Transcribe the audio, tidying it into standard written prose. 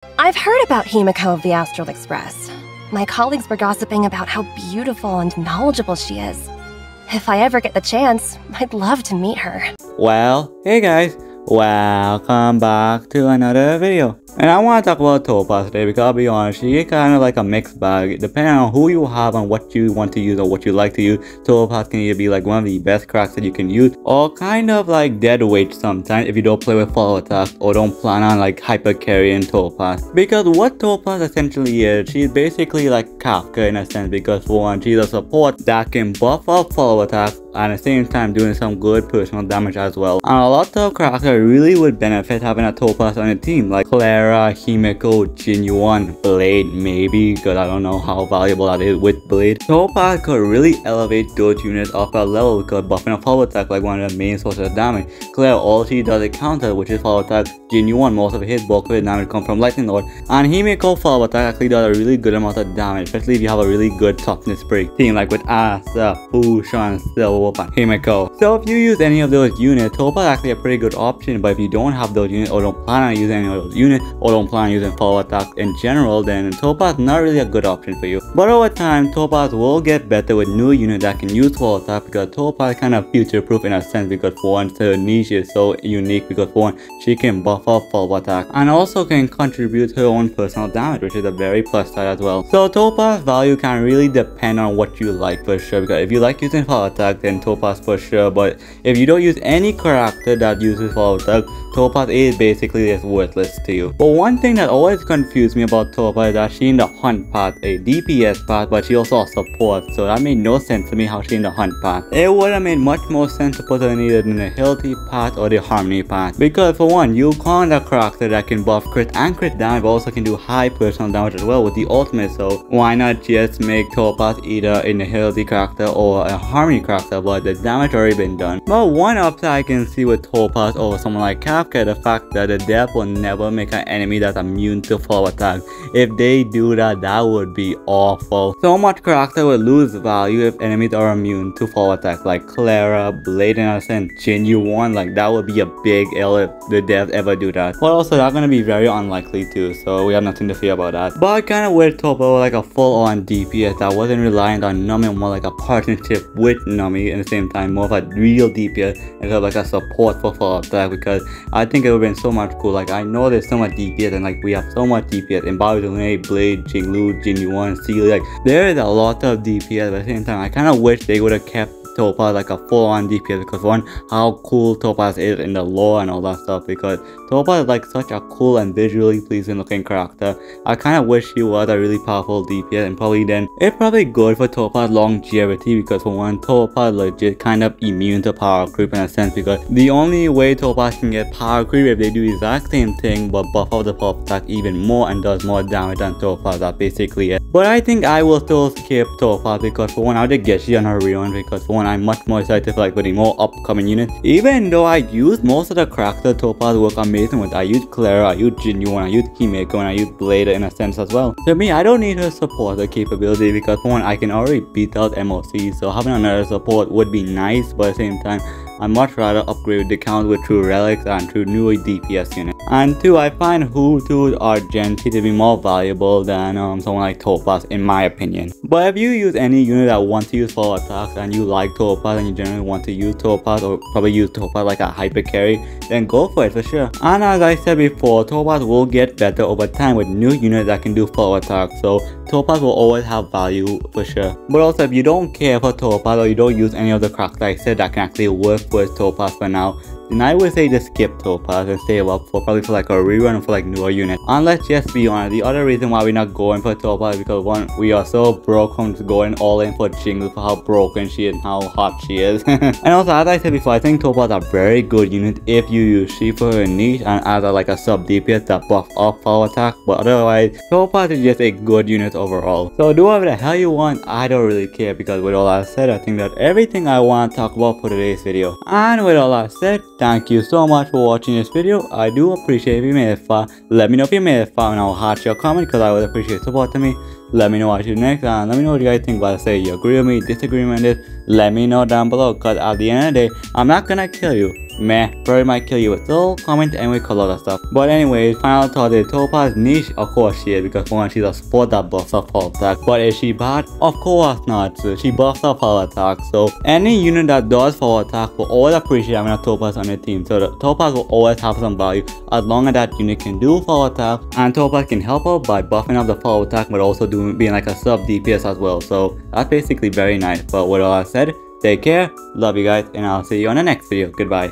I've heard about Himiko of the Astral Express. My colleagues were gossiping about how beautiful and knowledgeable she is. If I ever get the chance, I'd love to meet her. Well, hey guys, welcome back to another video. And I want to talk about Topaz today because I'll be honest, she is kind of like a mixed bag. Depending on who you have and what you want to use or what you like to use, Topaz can either be like one of the best cracks that you can use or kind of like dead weight sometimes if you don't play with follow attacks or don't plan on like hyper carrying Topaz. Because what Topaz essentially is, she's basically like Kafka in a sense, because for one, she's a support that can buff up follow attacks and at the same time doing some good personal damage as well. And a lot of characters really would benefit having a Topaz on the team, like Clara, Himiko, Jinyuan, Blade maybe, because I don't know how valuable that is with Blade. Topaz could really elevate those units up a level because buffing a follow attack like one of the main sources of damage. Clara, all she does is counter, which is follow attack. Jinyuan, most of his bulk of his damage comes from Lightning Lord. And Himiko follow attack actually does a really good amount of damage, especially if you have a really good toughness break team like with Asa, Fushan, Silverwolf, and Himiko. So if you use any of those units, Topaz is actually a pretty good option, but if you don't have those units or don't plan on using any of those units or don't plan on using follow attack in general, then Topaz is not really a good option for you. But over time, Topaz will get better with new units that can use follow attack because Topaz is kind of future proof in a sense, because for one, her niche is so unique, because for one, she can buff up follow attack and also can contribute her own personal damage, which is a very plus side as well. So Topaz value can really depend on what you like for sure, because if you like using follow attack, then Topaz for sure, but if you don't use any character that uses follow attack, Topaz is basically just worthless to you. But one thing that always confused me about Topaz is that she in the hunt path, a DPS path, but she also has support, so that made no sense to me how she in the hunt path. It would have made much more sense to put her in either in the healthy path or the harmony path, because for one, you can't a character that can buff crit and crit damage, but also can do high personal damage as well with the ultimate, so why not just make Topaz either in the healthy character or a harmony character, but the damage already been done. But one upside I can see with Topaz over someone like Kafka, the fact that the death will never make an enemy that's immune to follow attack. If they do that, that would be awful. So much character would lose value if enemies are immune to follow attack, like Clara, Blade, and Jinyuan. Like that would be a big L if the devs ever do that. But also that's gonna be very unlikely too, so we have nothing to fear about that. But I kind of wish Topaz was like a full-on DPS that wasn't reliant on Nami, more like a partnership with Nami, and at the same time more of a real DPS instead of like a support for follow attack, because I think it would have been so much cool. Like I know there's so much DPS and like we have so much DPS in Bowser, Blade, Jinglu, Jinyuan, Sealy. Like there is a lot of DPS, but at the same time I kind of wish they would have kept Topaz like a full-on DPS, because one, how cool Topaz is in the lore and all that stuff, because Topaz is like such a cool and visually pleasing looking character. I kind of wish she was a really powerful DPS, and probably then it's probably good for Topaz longevity, because for one, Topaz legit kind of immune to power creep in a sense, because the only way Topaz can get power creep if they do the exact same thing but buff up the pop attack even more and does more damage than Topaz. That's basically it. But I think I will still skip Topaz, because for one, I'll just get she on her rerun, because for one, I'm much more excited for like with the more upcoming units. Even though I use most of the characters Topaz work amazing with, I use Clara, I use Jinyuan, I use Himiko, and I use Blade in a sense as well. To me, I don't need her support or capability, because for one, I can already beat out MOC, so having another support would be nice, but at the same time, I'd much rather upgrade the count with true relics and true newer DPS units. And two, I find Huohuo or Genti to be more valuable than someone like Topaz in my opinion. But if you use any unit that wants to use follow attacks and you like Topaz and you generally want to use Topaz or probably use Topaz like a hyper carry, then go for it for sure. And as I said before, Topaz will get better over time with new units that can do follow attacks, so Topaz will always have value for sure. But also if you don't care for Topaz or you don't use any of the characters I said that can actually work with Topaz for now, then I would say just skip Topaz and save up for probably for like a rerun for like newer units. And let's just be honest, the other reason why we're not going for Topaz is because one, we are so broke from just going all in for Jingle for how broken she is and how hot she is. And also as I said before, I think Topaz is a very good unit if you use she for her niche and as a like a sub DPS that buff up power attack, but otherwise Topaz is just a good unit overall. So do whatever the hell you want, I don't really care, because with all that said, I think that everything I want to talk about for today's video. And with all that said, thank you so much for watching this video. I do appreciate if you made it far. Let me know if you made it far and I'll heart your comment, because I would appreciate support to me. Let me know what you do next, and let me know what you guys think about it. Say you agree with me, disagree with this. Let me know down below, cause at the end of the day, I'm not gonna kill you. Meh, probably might kill you, but still comment anyway, cause all that stuff. But anyways, final thought is Topaz niche, of course she is, because for one, she's a support that buffs up power attack. But is she bad? Of course not. So she buffs up power attack. So any unit that does power attack will always appreciate having a Topaz on your team. So the Topaz will always have some value as long as that unit can do power attack, and Topaz can help out by buffing up the power attack, but also being like a sub DPS as well. So that's basically very nice. But with all that said, take care, love you guys, and I'll see you on the next video. Goodbye.